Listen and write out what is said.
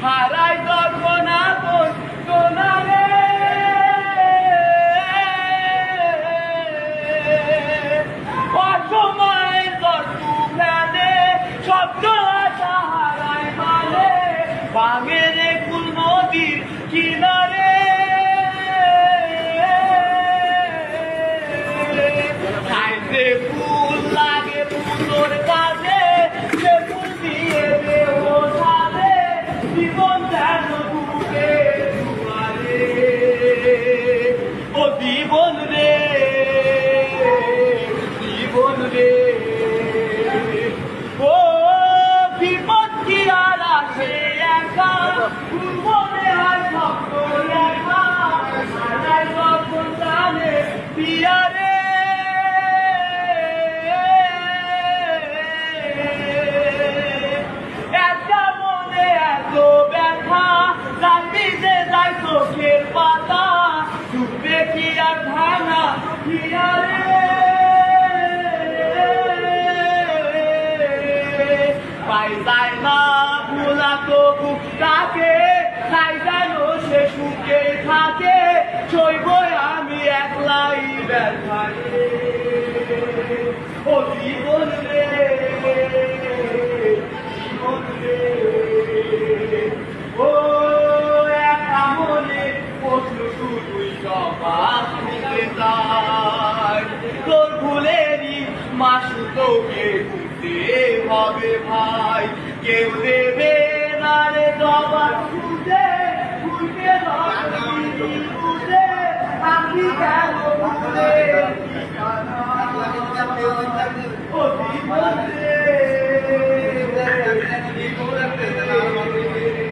হারাই যখন আপন সোনারে অসময়ের দর্শু ফেলে শব্দ আশা হারাই মানে ভাঙে রে কুল নদীর কিনারে খাইতে ফুল লাগে ফুলোর কাজে সে ফুল দিয়ে দেহ সাজে জীবন যেন বুকে দুয়ারে ও জীবন রে জীবন রে ও বিপদ কি আর আসে একা মনে হয় স্বপ্ন লেখা হারাই যখন জানে পিয়ারে চোখের পাতা ডুববে কি আর ভাঙা হিয়ারে পাই যায় না ভোলা তবু তাকে তাই যেন সে সুখে থাকে সইব আমি একলাই ব্যথারে ও জীবন রে জীবন রে ও তোর ভুলেরই মাসু তোকে বুঝতে হবে ভাই কেউ দেবে না রে জবাব খুঁজে খুঁজে খুঁজে আমি কেন